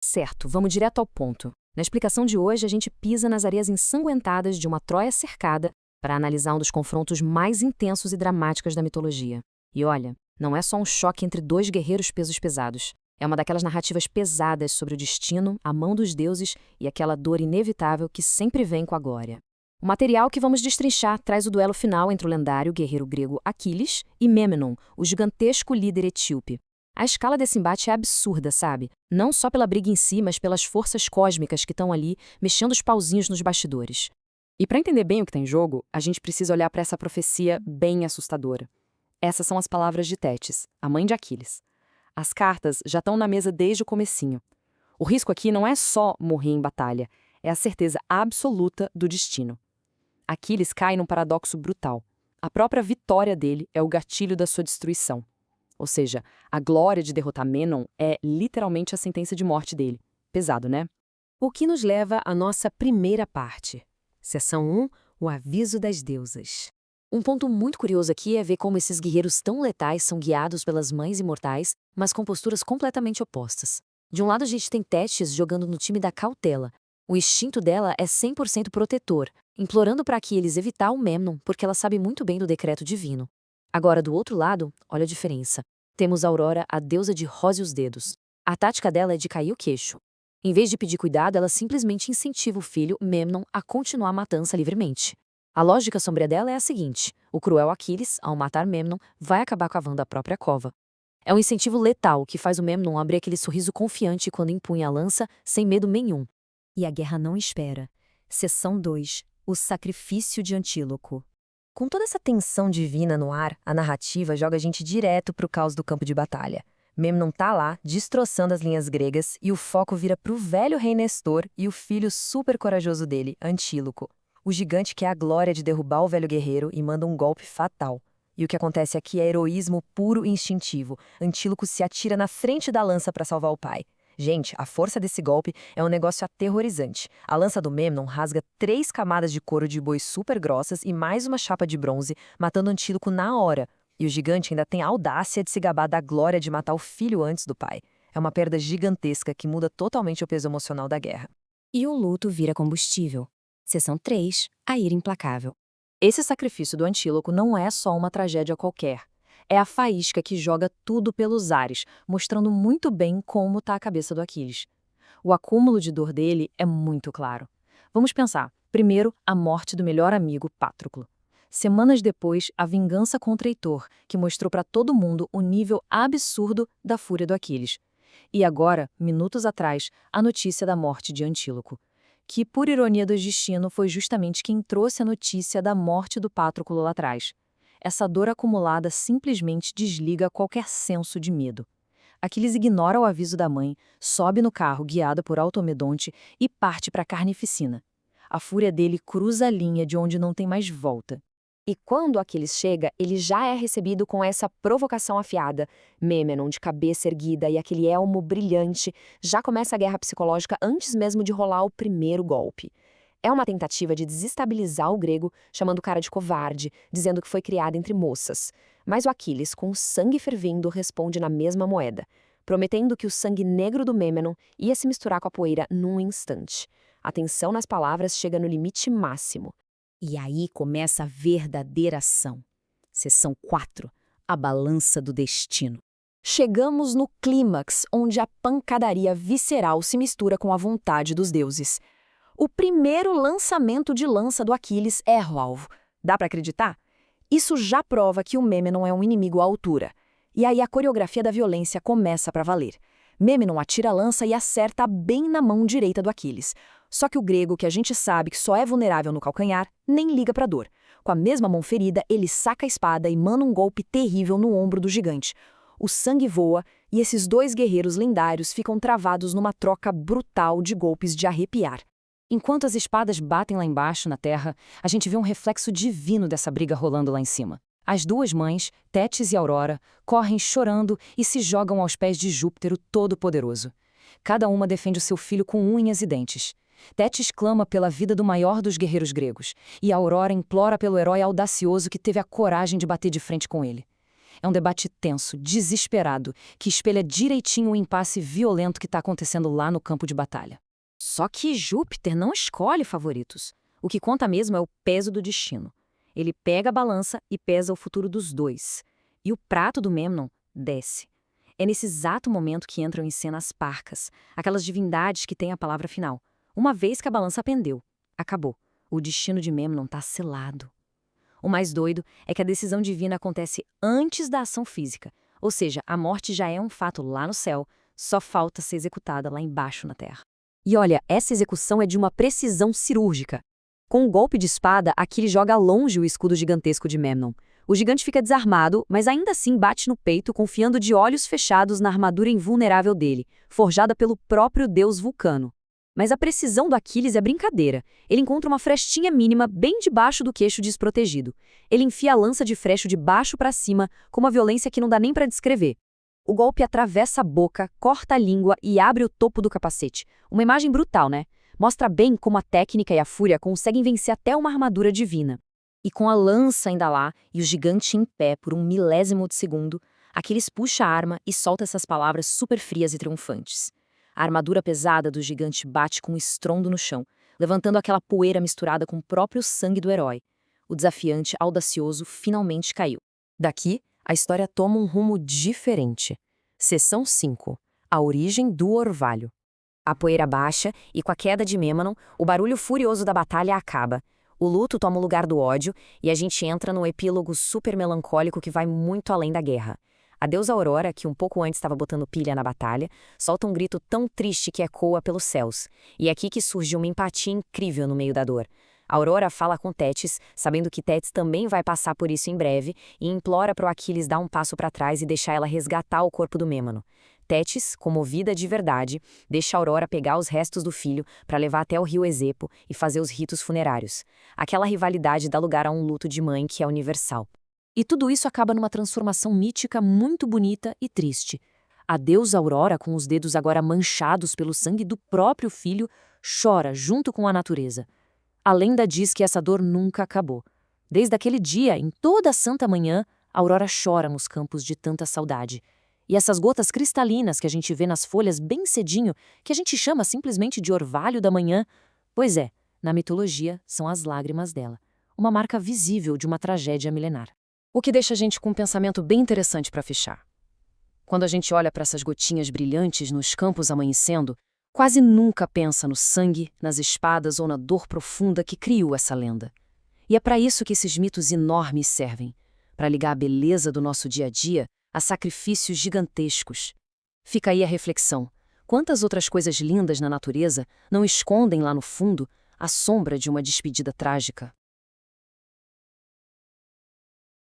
Certo, vamos direto ao ponto. Na explicação de hoje, a gente pisa nas areias ensanguentadas de uma Troia cercada para analisar um dos confrontos mais intensos e dramáticos da mitologia. E olha, não é só um choque entre dois guerreiros pesos pesados. É uma daquelas narrativas pesadas sobre o destino, a mão dos deuses e aquela dor inevitável que sempre vem com a glória. O material que vamos destrinchar traz o duelo final entre o lendário guerreiro grego Aquiles e Mêmenon, o gigantesco líder etíope. A escala desse embate é absurda, sabe? Não só pela briga em si, mas pelas forças cósmicas que estão ali, mexendo os pauzinhos nos bastidores. E para entender bem o que está em jogo, a gente precisa olhar para essa profecia bem assustadora. Essas são as palavras de Tétis, a mãe de Aquiles. As cartas já estão na mesa desde o comecinho. O risco aqui não é só morrer em batalha, é a certeza absoluta do destino. Aquiles cai num paradoxo brutal. A própria vitória dele é o gatilho da sua destruição. Ou seja, a glória de derrotar Mêmenon é literalmente a sentença de morte dele. Pesado, né? O que nos leva à nossa primeira parte. Seção 1, o aviso das deusas. Um ponto muito curioso aqui é ver como esses guerreiros tão letais são guiados pelas mães imortais, mas com posturas completamente opostas. De um lado a gente tem Tétis jogando no time da cautela. O instinto dela é 100% protetor, implorando para Aquiles evitar o Mêmenon, porque ela sabe muito bem do decreto divino. Agora, do outro lado, olha a diferença. Temos Aurora, a deusa de rose os dedos. A tática dela é de cair o queixo. Em vez de pedir cuidado, ela simplesmente incentiva o filho, Mêmenon, a continuar a matança livremente. A lógica sombria dela é a seguinte: o cruel Aquiles, ao matar Mêmenon, vai acabar cavando a própria cova. É um incentivo letal que faz o Mêmenon abrir aquele sorriso confiante quando empunha a lança, sem medo nenhum. E a guerra não espera. Seção 2. O sacrifício de Antíloco. Com toda essa tensão divina no ar, a narrativa joga a gente direto pro caos do campo de batalha. Mêmenon tá lá, destroçando as linhas gregas, e o foco vira pro velho rei Nestor e o filho super corajoso dele, Antíloco. O gigante quer a glória de derrubar o velho guerreiro e manda um golpe fatal. E o que acontece aqui é heroísmo puro e instintivo. Antíloco se atira na frente da lança para salvar o pai. Gente, a força desse golpe é um negócio aterrorizante. A lança do Mêmenon rasga 3 camadas de couro de boi super grossas e mais uma chapa de bronze, matando Antíloco na hora. E o gigante ainda tem a audácia de se gabar da glória de matar o filho antes do pai. É uma perda gigantesca que muda totalmente o peso emocional da guerra. E o luto vira combustível. Seção 3. A ira implacável. Esse sacrifício do Antíloco não é só uma tragédia qualquer. É a faísca que joga tudo pelos ares, mostrando muito bem como está a cabeça do Aquiles. O acúmulo de dor dele é muito claro. Vamos pensar. Primeiro, a morte do melhor amigo, Patroclo. Semanas depois, a vingança contra Heitor, que mostrou para todo mundo o nível absurdo da fúria do Aquiles. E agora, minutos atrás, a notícia da morte de Antíloco, que, por ironia do destino, foi justamente quem trouxe a notícia da morte do Patroclo lá atrás. Essa dor acumulada simplesmente desliga qualquer senso de medo. Aquiles ignora o aviso da mãe, sobe no carro guiado por Automedonte e parte para a carnificina. A fúria dele cruza a linha de onde não tem mais volta. E quando Aquiles chega, ele já é recebido com essa provocação afiada. Mêmenon de cabeça erguida e aquele elmo brilhante. Já começa a guerra psicológica antes mesmo de rolar o primeiro golpe. É uma tentativa de desestabilizar o grego, chamando o cara de covarde, dizendo que foi criado entre moças. Mas o Aquiles, com o sangue fervendo, responde na mesma moeda, prometendo que o sangue negro do Mêmenon ia se misturar com a poeira num instante. A tensão nas palavras chega no limite máximo. E aí começa a verdadeira ação. Seção 4. A balança do destino. Chegamos no clímax, onde a pancadaria visceral se mistura com a vontade dos deuses. O primeiro lançamento de lança do Aquiles erra o alvo. Dá para acreditar? Isso já prova que o Mêmenon é um inimigo à altura. E aí a coreografia da violência começa para valer. Mêmenon atira a lança e acerta bem na mão direita do Aquiles. Só que o grego, que a gente sabe que só é vulnerável no calcanhar, nem liga para a dor. Com a mesma mão ferida, ele saca a espada e manda um golpe terrível no ombro do gigante. O sangue voa e esses dois guerreiros lendários ficam travados numa troca brutal de golpes de arrepiar. Enquanto as espadas batem lá embaixo, na terra, a gente vê um reflexo divino dessa briga rolando lá em cima. As duas mães, Tétis e Aurora, correm chorando e se jogam aos pés de Júpiter, o Todo-Poderoso. Cada uma defende o seu filho com unhas e dentes. Tétis clama pela vida do maior dos guerreiros gregos, e Aurora implora pelo herói audacioso que teve a coragem de bater de frente com ele. É um debate tenso, desesperado, que espelha direitinho o impasse violento que está acontecendo lá no campo de batalha. Só que Júpiter não escolhe favoritos. O que conta mesmo é o peso do destino. Ele pega a balança e pesa o futuro dos dois. E o prato do Memnon desce. É nesse exato momento que entram em cena as Parcas, aquelas divindades que têm a palavra final. Uma vez que a balança pendeu, acabou. O destino de Memnon está selado. O mais doido é que a decisão divina acontece antes da ação física, ou seja, a morte já é um fato lá no céu, só falta ser executada lá embaixo na terra. E olha, essa execução é de uma precisão cirúrgica. Com um golpe de espada, Aquiles joga longe o escudo gigantesco de Memnon. O gigante fica desarmado, mas ainda assim bate no peito, confiando de olhos fechados na armadura invulnerável dele, forjada pelo próprio deus Vulcano. Mas a precisão do Aquiles é brincadeira. Ele encontra uma frestinha mínima bem debaixo do queixo desprotegido. Ele enfia a lança de frecho de baixo para cima, com uma violência que não dá nem para descrever. O golpe atravessa a boca, corta a língua e abre o topo do capacete. Uma imagem brutal, né? Mostra bem como a técnica e a fúria conseguem vencer até uma armadura divina. E com a lança ainda lá e o gigante em pé por um milésimo de segundo, Aquiles puxa a arma e solta essas palavras super frias e triunfantes. A armadura pesada do gigante bate com um estrondo no chão, levantando aquela poeira misturada com o próprio sangue do herói. O desafiante audacioso finalmente caiu. Daqui, a história toma um rumo diferente. Seção 5. A origem do orvalho. A poeira baixa e com a queda de Memnon, o barulho furioso da batalha acaba. O luto toma o lugar do ódio e a gente entra num epílogo super melancólico que vai muito além da guerra. A deusa Aurora, que um pouco antes estava botando pilha na batalha, solta um grito tão triste que ecoa pelos céus. E é aqui que surge uma empatia incrível no meio da dor. A Aurora fala com Tétis, sabendo que Tétis também vai passar por isso em breve, e implora para o Aquiles dar um passo para trás e deixar ela resgatar o corpo do Mêmano. Tétis, comovida de verdade, deixa a Aurora pegar os restos do filho para levar até o rio Esepo e fazer os ritos funerários. Aquela rivalidade dá lugar a um luto de mãe que é universal. E tudo isso acaba numa transformação mítica muito bonita e triste. A deusa Aurora, com os dedos agora manchados pelo sangue do próprio filho, chora junto com a natureza. A lenda diz que essa dor nunca acabou. Desde aquele dia, em toda a santa manhã, a Aurora chora nos campos de tanta saudade. E essas gotas cristalinas que a gente vê nas folhas bem cedinho, que a gente chama simplesmente de orvalho da manhã, pois é, na mitologia, são as lágrimas dela, uma marca visível de uma tragédia milenar. O que deixa a gente com um pensamento bem interessante para fechar. Quando a gente olha para essas gotinhas brilhantes nos campos amanhecendo, quase nunca pensa no sangue, nas espadas ou na dor profunda que criou essa lenda. E é para isso que esses mitos enormes servem, para ligar a beleza do nosso dia a dia a sacrifícios gigantescos. Fica aí a reflexão. Quantas outras coisas lindas na natureza não escondem lá no fundo a sombra de uma despedida trágica?